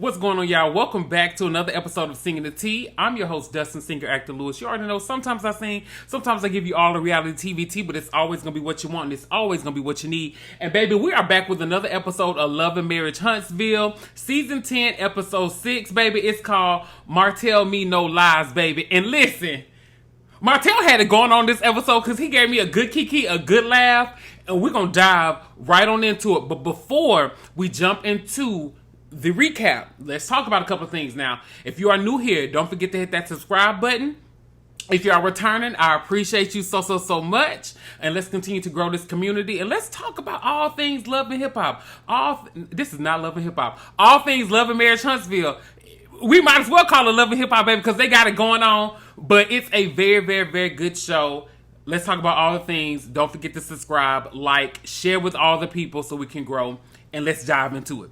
What's going on, y'all? Welcome back to another episode of Singing the Tea. I'm your host, Dustin Singer Actor Lewis. You already know, sometimes I sing, sometimes I give you all the reality TV tea, but it's always going to be what you want, and it's always going to be what you need. And baby, we are back with another episode of Love and Marriage Huntsville, Season 10, Episode 6, baby. It's called Martell Me No Lies, baby. And listen, Martell had it going on this episode because he gave me a good kiki, a good laugh, and we're going to dive right on into it. But before we jump into the recap, let's talk about a couple of things now. If you are new here, don't forget to hit that subscribe button. If you are returning, I appreciate you so much. And let's continue to grow this community. And let's talk about all things love and hip-hop. This is not love and hip-hop. All things Love and Marriage Huntsville. We might as well call it Love and Hip-Hop, baby, because they got it going on. But it's a very good show. Let's talk about all the things. Don't forget to subscribe, like, share with all the people so we can grow. And let's dive into it.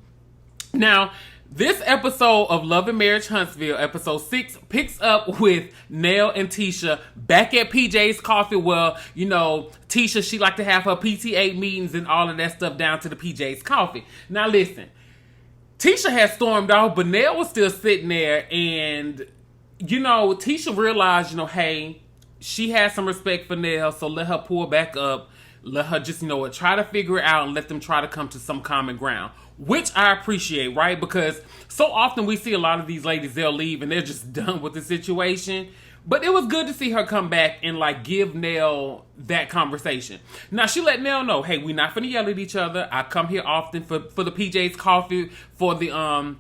Now, this episode of Love and Marriage Huntsville, episode 6, picks up with Nell and Tisha back at PJ's Coffee. Well, you know, Tisha, she like to have her PTA meetings and all of that stuff down to the PJ's Coffee. Now, listen, Tisha had stormed off, but Nell was still sitting there, and, you know, Tisha realized, you know, hey, she has some respect for Nell, so let her pull back up. Let her just, you know, try to figure it out and let them try to come to some common ground. Which I appreciate, right? Because so often we see a lot of these ladies, they'll leave and they're just done with the situation. But it was good to see her come back and like give Nell that conversation. Now she let Nell know, hey, we're not finna yell at each other. I come here often for the PJ's Coffee, for the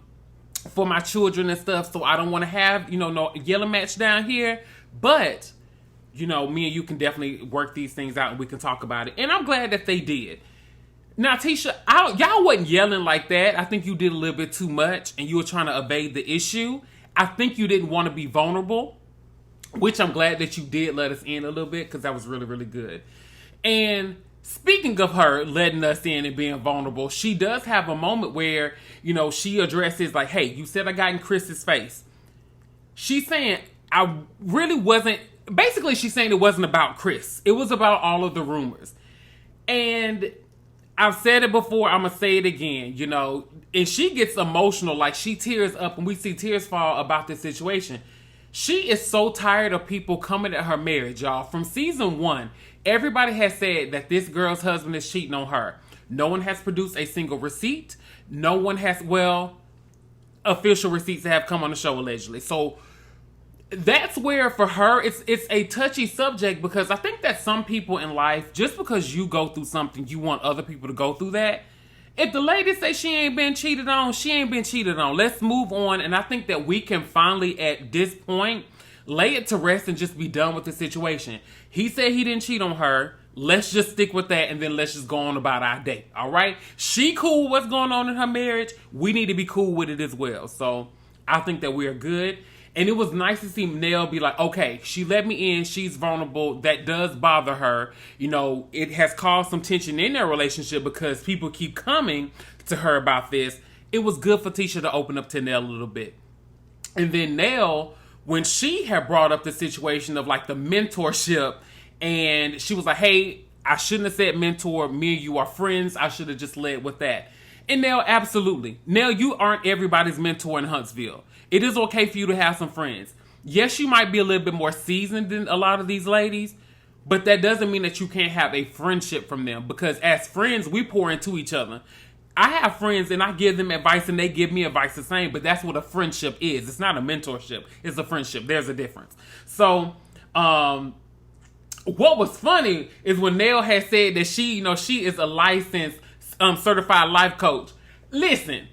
for my children and stuff. So I don't want to have, you know, no yelling match down here. But, you know, me and you can definitely work these things out and we can talk about it. And I'm glad that they did. Now, Tisha, y'all wasn't yelling like that. I think you did a little bit too much and you were trying to evade the issue. I think you didn't want to be vulnerable, which I'm glad that you did let us in a little bit because that was really good. And speaking of her letting us in and being vulnerable, she does have a moment where, you know, she addresses like, hey, you said I got in Chris's face. She's saying, I really wasn't, basically she's saying it wasn't about Chris. It was about all of the rumors. And I've said it before, I'm going to say it again, you know, and she gets emotional, like she tears up and we see tears fall about this situation. She is so tired of people coming at her marriage, y'all. From season 1, everybody has said that this girl's husband is cheating on her. No one has produced a single receipt. No one has, well, official receipts that have come on the show allegedly. So that's where for her it's a touchy subject, because I think that some people in life, just because you go through something, you want other people to go through that. If the lady say she ain't been cheated on, she ain't been cheated on. Let's move on. And I think that we can finally at this point lay it to rest and just be done with the situation. He said he didn't cheat on her. Let's just stick with that and then let's just go on about our day. All right? She cool with what's going on in her marriage. We need to be cool with it as well. So I think that we are good. And it was nice to see Nell be like, okay, she let me in. She's vulnerable. That does bother her. You know, it has caused some tension in their relationship because people keep coming to her about this. It was good for Tisha to open up to Nell a little bit. And then Nell, when she had brought up the situation of like the mentorship, and she was like, hey, I shouldn't have said mentor. Me and you are friends. I should have just led with that. And Nell, absolutely. Nell, you aren't everybody's mentor in Huntsville. It is okay for you to have some friends. Yes, you might be a little bit more seasoned than a lot of these ladies, but that doesn't mean that you can't have a friendship from them, because as friends, we pour into each other. I have friends and I give them advice and they give me advice the same, but that's what a friendship is. It's not a mentorship. It's a friendship. There's a difference. So, what was funny is when Nell had said that she, you know, she is a licensed certified life coach. Listen,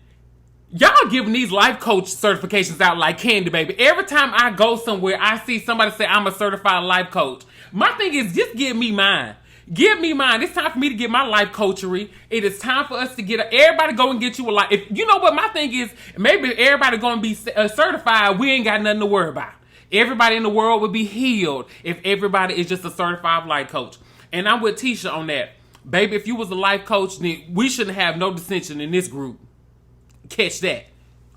y'all giving these life coach certifications out like candy, baby. Every time I go somewhere, I see somebody say I'm a certified life coach. My thing is, just give me mine. Give me mine. It's time for me to get my life coachery. It is time for us to get everybody go and get you a life. If you know what my thing is, maybe everybody going to be certified. We ain't got nothing to worry about. Everybody in the world would be healed if everybody is just a certified life coach. And I'm with Tisha on that. Baby, if you was a life coach, then we shouldn't have no dissension in this group. Catch that.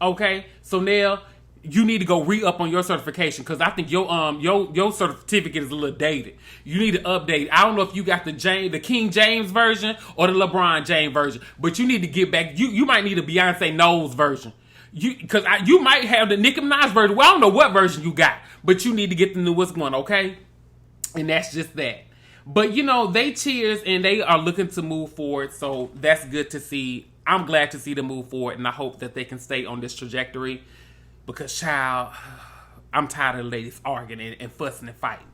Okay? So Nell, you need to go re-up on your certification, because I think your certificate is a little dated. You need to update. I don't know if you got the King James version or the LeBron James version, but you need to get back. You might need a Beyonce Knowles version. You might have the Nicki Minaj version. Well, I don't know what version you got, but you need to get the newest one, okay? And that's just that. But, they cheers and they are looking to move forward. So that's good to see. I'm glad to see them move forward. And I hope that they can stay on this trajectory. Because, child, I'm tired of the ladies arguing and fussing and fighting.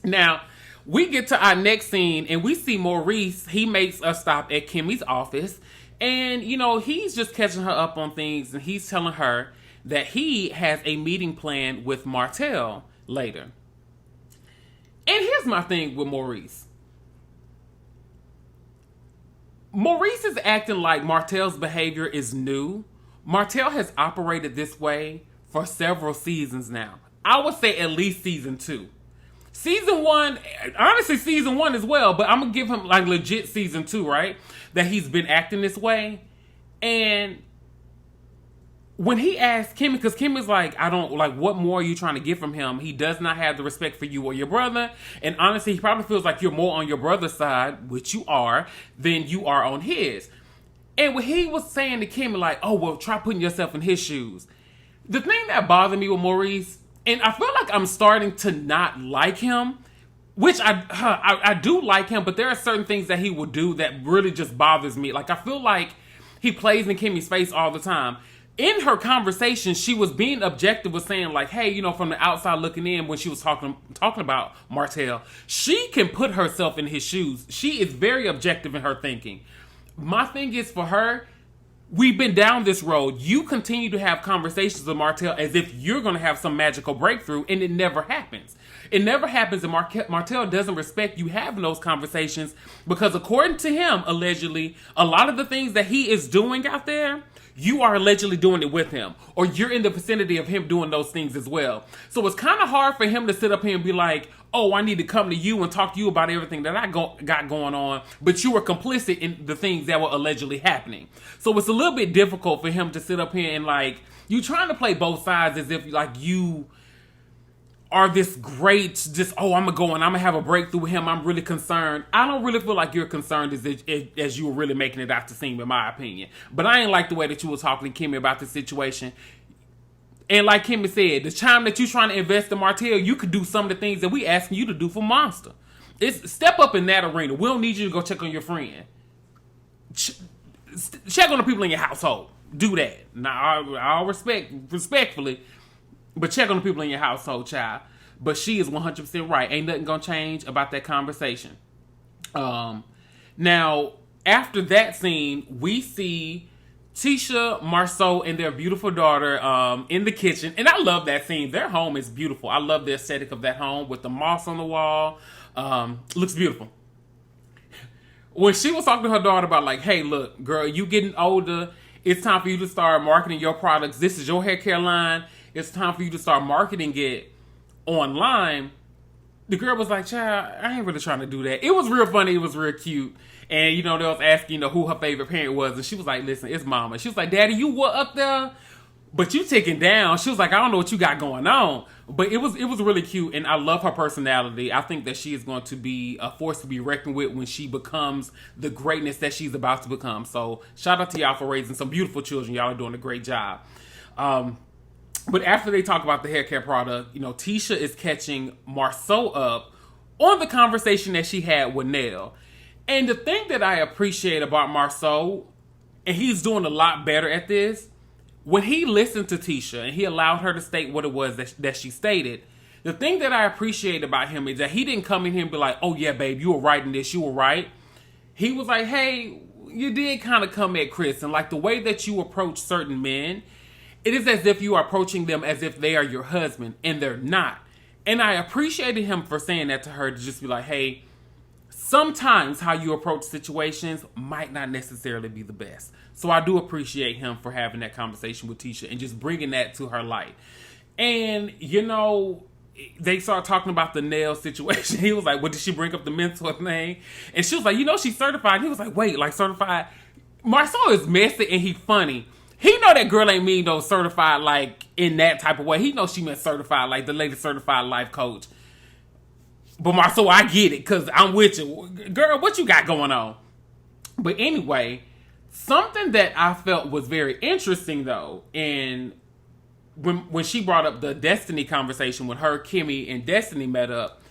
Now, we get to our next scene and we see Maurice. He makes a stop at Kimmy's office. And, he's just catching her up on things. And he's telling her that he has a meeting planned with Martell later. And here's my thing with Maurice. Maurice is acting like Martell's behavior is new. Martell has operated this way for several seasons now. I would say at least season 2. Season 1, honestly season 1 as well, but I'm going to give him like legit season 2, right? That he's been acting this way. And when he asked Kimmy, because Kimmy's like, I don't, like, what more are you trying to get from him? He does not have the respect for you or your brother. And honestly, he probably feels like you're more on your brother's side, which you are, than you are on his. And when he was saying to Kimmy, like, oh, well, try putting yourself in his shoes. The thing that bothered me with Maurice, and I feel like I'm starting to not like him, which I do like him, but there are certain things that he will do that really just bothers me. Like, I feel like he plays in Kimmy's face all the time. In her conversation, she was being objective with saying like, hey, from the outside looking in when she was talking about Martell, she can put herself in his shoes. She is very objective in her thinking. My thing is for her, we've been down this road. You continue to have conversations with Martell as if you're going to have some magical breakthrough, and it never happens. It never happens, and Martell doesn't respect you having those conversations because according to him, allegedly, a lot of the things that he is doing out there, you are allegedly doing it with him, or you're in the vicinity of him doing those things as well. So it's kind of hard for him to sit up here and be like, oh, I need to come to you and talk to you about everything that I got going on, but you were complicit in the things that were allegedly happening. So it's a little bit difficult for him to sit up here and like, you trying to play both sides as if like you are this great, just, oh, I'm going to go and I'm going to have a breakthrough with him. I'm really concerned. I don't really feel like you're concerned as you were really making it out to seem, in my opinion. But I ain't like the way that you were talking to Kimmy about the situation. And like Kimmy said, the time that you're trying to invest in Martell, you could do some of the things that we asking you to do for Monster. It's step up in that arena. We don't need you to go check on your friend. Check on the people in your household. Do that. Now, I'll respectfully, but check on the people in your household, child. But she is 100% right. Ain't nothing gonna change about that conversation. Now, after that scene, we see Tisha, Marceau, and their beautiful daughter in the kitchen. And I love that scene. Their home is beautiful. I love the aesthetic of that home with the moss on the wall. Looks beautiful. When she was talking to her daughter about like, hey, look, girl, you getting older. It's time for you to start marketing your products. This is your hair care line. It's time for you to start marketing it online. The girl was like, child, I ain't really trying to do that. It was real funny. It was real cute. And, they was asking, who her favorite parent was. And she was like, listen, it's mama. She was like, daddy, you were up there, but you taking down. She was like, I don't know what you got going on. But it was really cute. And I love her personality. I think that she is going to be a force to be reckoned with when she becomes the greatness that she's about to become. So shout out to y'all for raising some beautiful children. Y'all are doing a great job. But after they talk about the hair care product, Tisha is catching Marceau up on the conversation that she had with Nell. And the thing that I appreciate about Marceau, and he's doing a lot better at this, when he listened to Tisha and he allowed her to state what it was that she stated, the thing that I appreciate about him is that he didn't come in here and be like, oh yeah, babe, you were right in this, you were right. He was like, hey, you did kind of come at Chris, and like the way that you approach certain men, it is as if you are approaching them as if they are your husband, and they're not. And I appreciated him for saying that to her, to just be like, hey, sometimes how you approach situations might not necessarily be the best. So I do appreciate him for having that conversation with Tisha and just bringing that to her light. And, they started talking about the Nell situation. He was like, what, did she bring up the mentor thing? And she was like, she's certified. And he was like, wait, like certified? Marceau is messy and he's funny. He know that girl ain't mean no certified like in that type of way. He knows she meant certified like the lady certified life coach. But Marceau, I get it because I'm with you. Girl, what you got going on? But anyway, Something that I felt was very interesting, though, and when she brought up the Destiny conversation when her, Kimmy, and Destiny met up,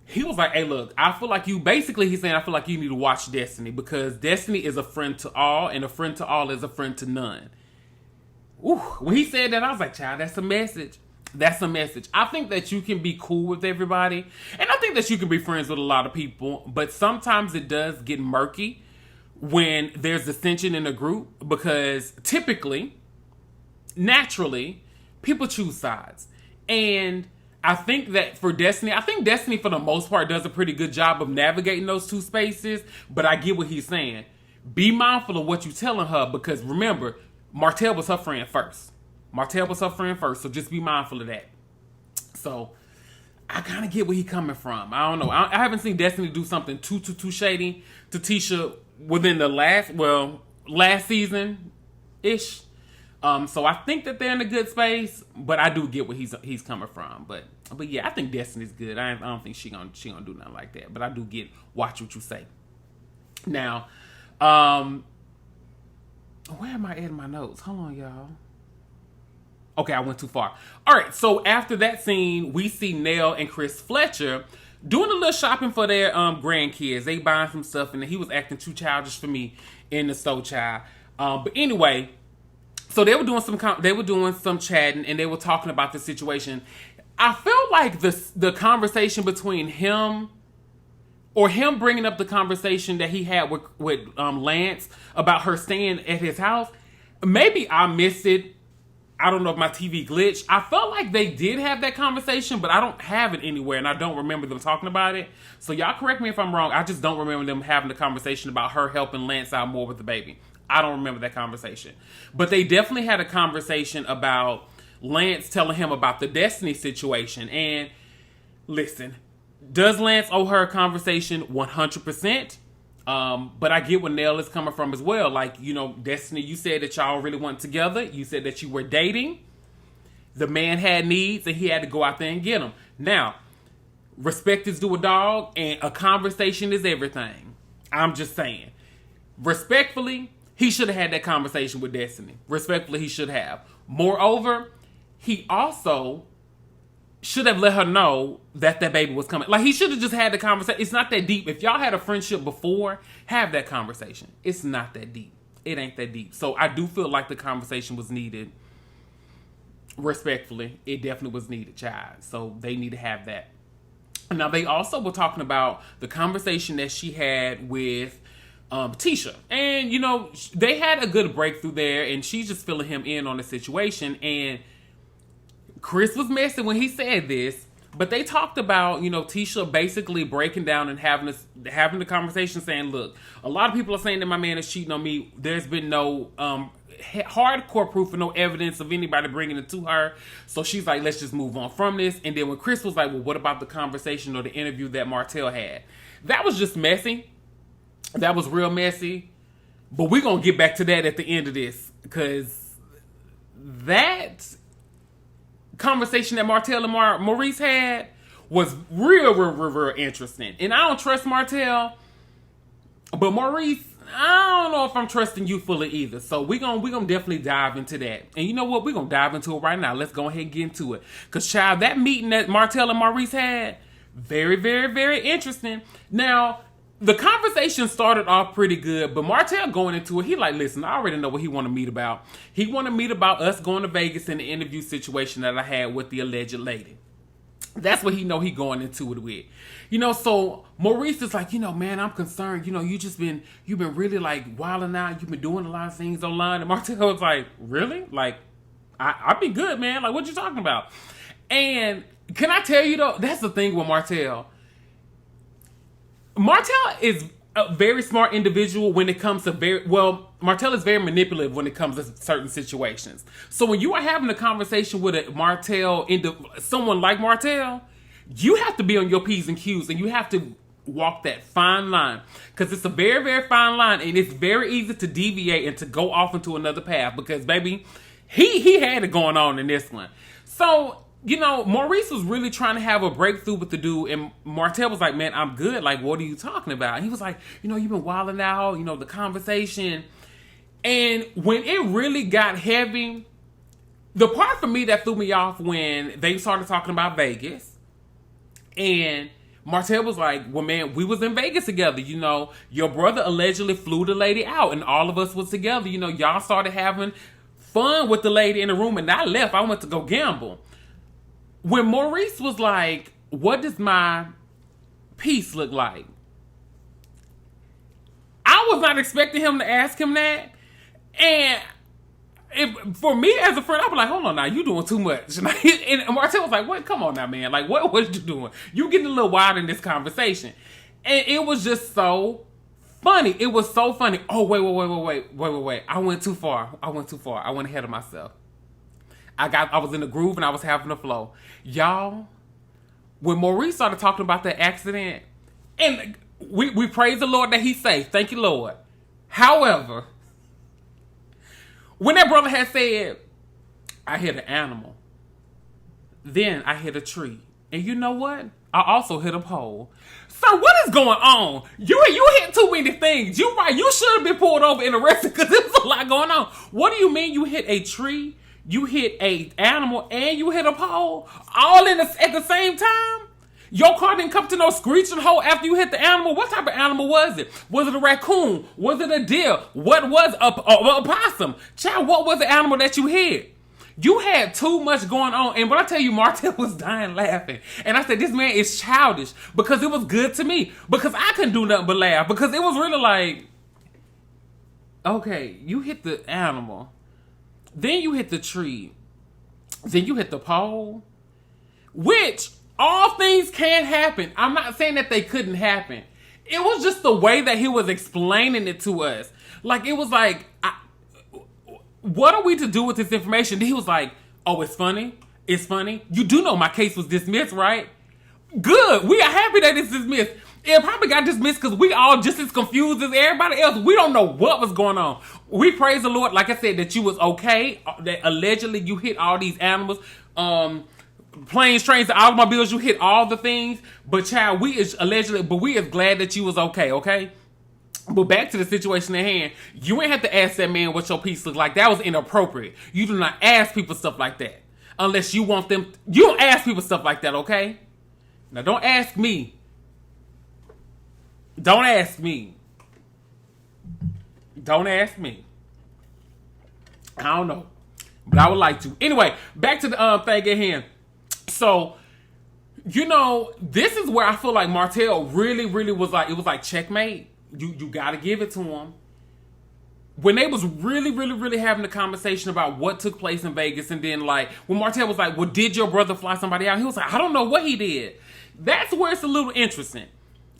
he was like, hey, look, I feel like you, basically he's saying, I feel like you need to watch Destiny because Destiny is a friend to all, and a friend to all is a friend to none. Ooh, when he said that, I was like, child, that's a message. That's a message. I think that you can be cool with everybody, and I think that you can be friends with a lot of people, but sometimes it does get murky when there's dissension in a group because typically, naturally, people choose sides. And I think that for Destiny, I think Destiny for the most part does a pretty good job of navigating those two spaces, but I get what he's saying. Be mindful of what you're telling her because remember, Martell was her friend first. Martell was her friend first, so just be mindful of that. So I kind of get where he's coming from. I don't know. I haven't seen Destiny do something too shady to Tisha within the last season-ish. So I think that they're in a good space, but I do get where he's coming from. But yeah, I think Destiny's good. I don't think she gonna do nothing like that. But I do get watch what you say. Now, where am I adding my notes? Hold on, y'all. Okay, I went too far. All right, so after that scene, we see Nell and Chris Fletcher doing a little shopping for their grandkids. They buying some stuff, and he was acting too childish for me in the store, child. But anyway, so they were doing some chatting, and they were talking about the situation. I felt like the conversation between him bringing up the conversation that he had with Lance about her staying at his house. Maybe I missed it. I don't know if my TV glitched. I felt like they did have that conversation, but I don't have it anywhere, and I don't remember them talking about it. So y'all correct me if I'm wrong. I just don't remember them having the conversation about her helping Lance out more with the baby. I don't remember that conversation. But they definitely had a conversation about Lance telling him about the Destiny situation. And listen, does Lance owe her a conversation? 100%. But I get where Nell is coming from as well. Like, you know, Destiny, you said that y'all really weren't together. You said that you were dating. The man had needs and he had to go out there and get them. Now, respect is due a dog and a conversation is everything. I'm just saying. Respectfully, he should have had that conversation with Destiny. Respectfully, he should have. Moreover, he also should have let her know that baby was coming. Like, he should have just had the conversation. It's not that deep. If y'all had a friendship before, have that conversation. It's not that deep. It ain't that deep. So I do feel like the conversation was needed. Respectfully, it definitely was needed, child. So they need to have that. Now, they also were talking about the conversation that she had with Tisha. And, you know, they had a good breakthrough there, and she's just filling him in on the situation. And Chris was messing when he said this, but they talked about, you know, Tisha basically breaking down and having the conversation saying, look, a lot of people are saying that my man is cheating on me. There's been no hardcore proof or no evidence of anybody bringing it to her. So she's like, let's just move on from this. And then when Chris was like, well, what about the conversation or the interview that Martell had? That was just messy. That was real messy. But we're going to get back to that at the end of this, because that conversation that Martell and Maurice had was real interesting. And I don't trust Martell, but Maurice, I don't know if I'm trusting you fully either. So we're gonna definitely dive into that. And you know what? We're gonna dive into it right now. Let's go ahead and get into it. Because, child, that meeting that Martell and Maurice had, very, very, very interesting. Now, the conversation started off pretty good, but Martell going into it, he like, listen, I already know what he want to meet about. He want to meet about us going to Vegas in the interview situation that I had with the alleged lady. That's what he know he going into it with. You know, so Maurice is like, you know, man, I'm concerned. You know, you've been really like wilding out. You've been doing a lot of things online. And Martell was like, really? Like, I'd be good, man. Like, what you talking about? And can I tell you though, that's the thing with Martell. Martell is a very smart individual when it comes to Martell is very manipulative when it comes to certain situations. So when you are having a conversation with someone like Martell, you have to be on your P's and Q's, and you have to walk that fine line, because it's a very, very fine line, and it's very easy to deviate and to go off into another path, because baby, he had it going on in this one. So Maurice was really trying to have a breakthrough with the dude, and Martell was like, man, I'm good. Like, what are you talking about? And he was like, you've been wilding out, the conversation. And when it really got heavy, the part for me that threw me off when they started talking about Vegas, and Martell was like, well, man, we was in Vegas together. Your brother allegedly flew the lady out, and all of us was together. Y'all started having fun with the lady in the room, and I left. I went to go gamble. When Maurice was like, what does my piece look like? I was not expecting him to ask him that. And for me as a friend, I was like, hold on now, you doing too much. And Martell was like, what? Come on now, man. Like, what are you doing? You getting a little wild in this conversation. And it was just so funny. It was so funny. Oh, wait. I went too far. I went ahead of myself. I was in the groove and I was having the flow. Y'all, when Maurice started talking about that accident, and we praise the Lord that he's safe. Thank you, Lord. However, when that brother had said, I hit an animal, then I hit a tree. And you know what? I also hit a pole. Sir, what is going on? You hit too many things. You're right. You should have been pulled over and arrested because there was a lot going on. What do you mean you hit a tree? You hit a animal and you hit a pole all at the same time? Your car didn't come to no screeching halt after you hit the animal. What type of animal was it? Was it a raccoon? Was it a deer? What was a possum? Child, what was the animal that you hit? You had too much going on. And when I tell you, Martell was dying laughing. And I said, this man is childish, because it was good to me. Because I couldn't do nothing but laugh. Because it was really like, okay, you hit the animal. Then you hit the tree. Then you hit the pole. Which, all things can happen. I'm not saying that they couldn't happen. It was just the way that he was explaining it to us. Like, it was like, what are we to do with this information? Then he was like, oh, it's funny. It's funny. You do know my case was dismissed, right? Good. We are happy that it's dismissed. It probably got dismissed because we all just as confused as everybody else. We don't know what was going on. We praise the Lord, like I said, that you was okay. That allegedly you hit all these animals. Planes, trains, automobiles, you hit all the things. But child, we is glad that you was okay? But back to the situation at hand. You ain't have to ask that man what your piece looked like. That was inappropriate. You do not ask people stuff like that. Unless you want them. You don't ask people stuff like that, okay? Now don't ask me. Don't ask me. Don't ask me. I don't know. But I would like to. Anyway, back to the thing at hand. So, this is where I feel like Martell really was like, it was like checkmate. You got to give it to him. When they was really having a conversation about what took place in Vegas, and then like, when Martell was like, well, did your brother fly somebody out? He was like, I don't know what he did. That's where it's a little interesting.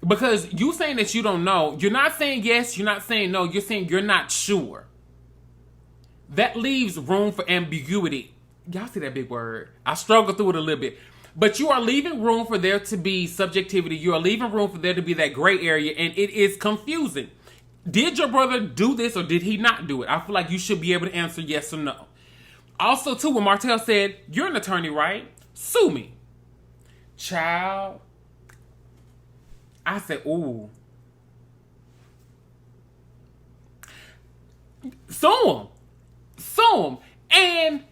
Because you saying that you don't know, you're not saying yes, you're not saying no, you're saying you're not sure. That leaves room for ambiguity. Y'all see that big word? I struggle through it a little bit. But you are leaving room for there to be subjectivity. You are leaving room for there to be that gray area, and it is confusing. Did your brother do this or did he not do it? I feel like you should be able to answer yes or no. Also, too, when Martell said, you're an attorney, right? Sue me. Child. I said, ooh. Sue him. And,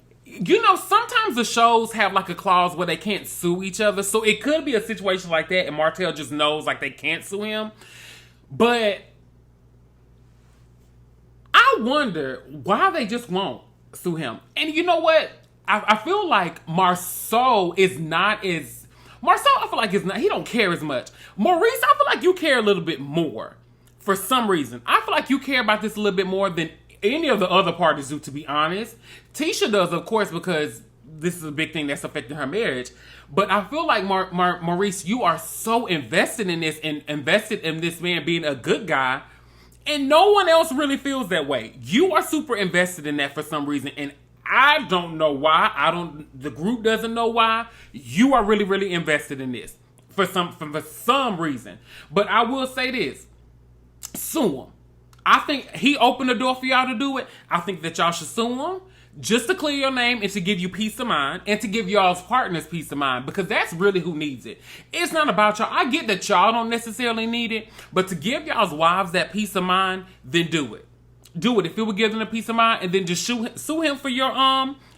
sometimes the shows have like a clause where they can't sue each other. So it could be a situation like that, and Martell just knows like they can't sue him. But I wonder why they just won't sue him. And you know what? I feel like Marceau is not as... Marceau, I feel like he don't care as much. Maurice, I feel like you care a little bit more for some reason. I feel like you care about this a little bit more than any of the other parties do, to be honest. Tisha does, of course, because this is a big thing that's affecting her marriage. But I feel like, Maurice, you are so invested in this and invested in this man being a good guy, and no one else really feels that way. You are super invested in that for some reason, and I don't know why. The group doesn't know why. You are really invested in this for some reason. But I will say this. Sue him. I think he opened the door for y'all to do it. I think that y'all should sue him. just to clear your name and to give you peace of mind and to give y'all's partners peace of mind, because that's really who needs it. It's not about y'all. I get that y'all don't necessarily need it, but to give y'all's wives that peace of mind, then do it. Do it. If it would give them a peace of mind, and then just sue him for your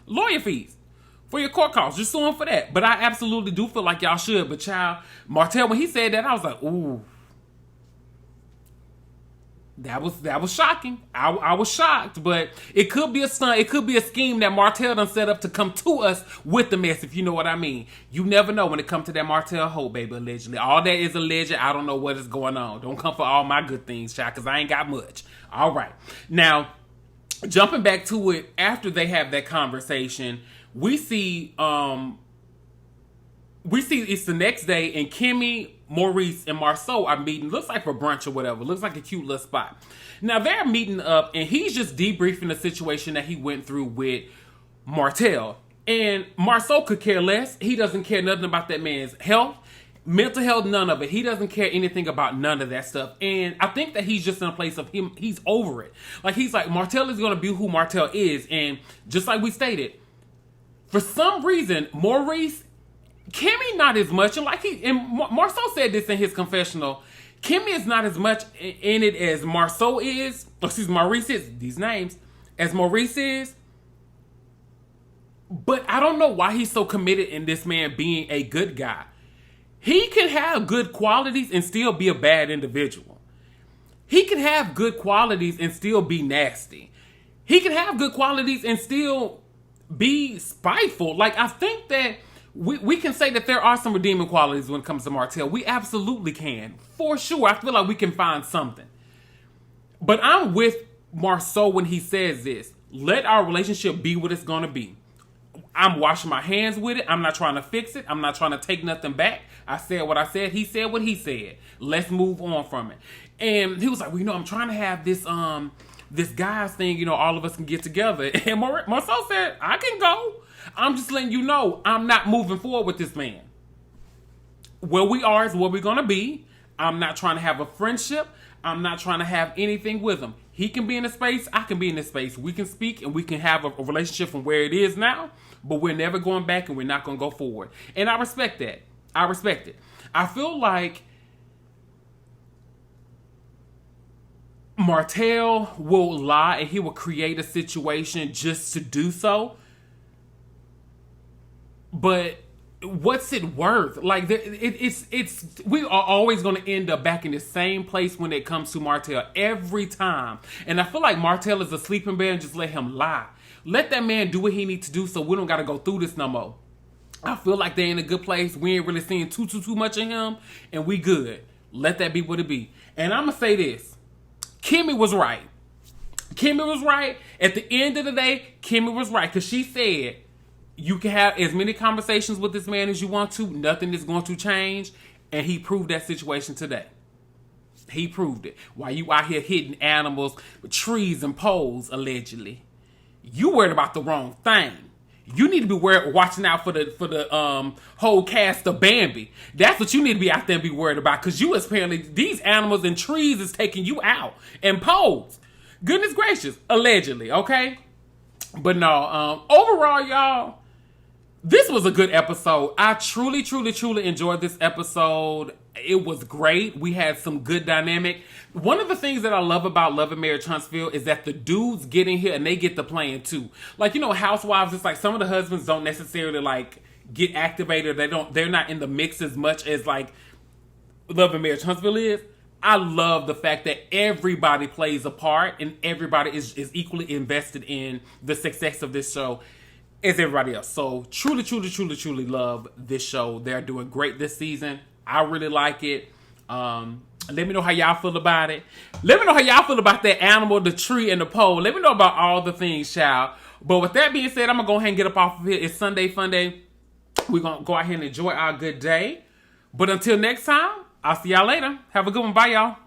lawyer fees, for your court costs. Just sue him for that. But I absolutely do feel like y'all should. But child, Martell, when he said that, I was like, ooh. That was shocking. I was shocked, but it could be a stunt. It could be a scheme that Martell done set up to come to us with the mess, if you know what I mean. You never know when it comes to that martellholt, baby, allegedly. All that is alleged. I don't know what is going on. Don't come for all my good things, child, because I ain't got much. All right. Now, jumping back to it, after they have that conversation, we see it's the next day, and Kimmy, Maurice, and Marceau are meeting. Looks like for brunch or whatever. Looks like a cute little spot. Now they're meeting up, and he's just debriefing the situation that he went through with Martell. And Marceau could care less. He doesn't care nothing about that man's health, mental health, none of it. He doesn't care anything about none of that stuff. And I think that he's just in a place of him. He's over it. Like, he's like, Martell is going to be who Martell is. And just like we stated, for some reason, Maurice, Kimmy not as much, and Marceau said this in his confessional. Kimmy is not as much in it as Marceau is. Maurice is, these names, as Maurice is. But I don't know why he's so committed in this man being a good guy. He can have good qualities and still be a bad individual. He can have good qualities and still be nasty. He can have good qualities and still be spiteful. Like, I think that we can say that there are some redeeming qualities when it comes to Martell. We absolutely can. For sure. I feel like we can find something. But I'm with Marceau when he says this. Let our relationship be what it's going to be. I'm washing my hands with it. I'm not trying to fix it. I'm not trying to take nothing back. I said what I said. He said what he said. Let's move on from it. And he was like, well, I'm trying to have this guys thing, all of us can get together. And Marceau said, I can go. I'm just letting you know I'm not moving forward with this man. Where we are is where we're going to be. I'm not trying to have a friendship. I'm not trying to have anything with him. He can be in a space. I can be in this space. We can speak and we can have a relationship from where it is now, but we're never going back and we're not going to go forward. And I respect that. I respect it. I feel like Martell will lie and he will create a situation just to do so. But what's it worth? Like, we are always going to end up back in the same place when it comes to Martell every time. And I feel like Martell is a sleeping bear, and just let him lie. Let that man do what he needs to do so we don't got to go through this no more. I feel like they're in a good place. We ain't really seeing too much of him, and we good. Let that be what it be. And I'm going to say this. Kimmy was right. Kimmy was right. At the end of the day, Kimmy was right, because she said, you can have as many conversations with this man as you want to. Nothing is going to change. And he proved that situation today. He proved it. While you out here hitting animals with trees and poles, allegedly. You worried about the wrong thing. You need to be watching out for the whole cast of Bambi. That's what you need to be out there and be worried about. Because you apparently, these animals and trees is taking you out. And poles. Goodness gracious. Allegedly, okay? But no, overall, y'all, this was a good episode. I truly enjoyed this episode. It was great. We had some good dynamic. One of the things that I love about Love and Marriage Huntsville is that the dudes get in here and they get the playing too. Like, Housewives, it's like some of the husbands don't necessarily like get activated. They're not in the mix as much as like Love and Marriage Huntsville is. I love the fact that everybody plays a part and everybody is equally invested in the success of this show as everybody else. So truly love this show. They're doing great this season. I really like it. Let me know how y'all feel about it. Let me know how y'all feel about that animal, the tree, and the pole. Let me know about all the things, child. But with that being said, I'm going to go ahead and get up off of here. It's Sunday Fun Day. We're going to go out here and enjoy our good day. But until next time, I'll see y'all later. Have a good one. Bye, y'all.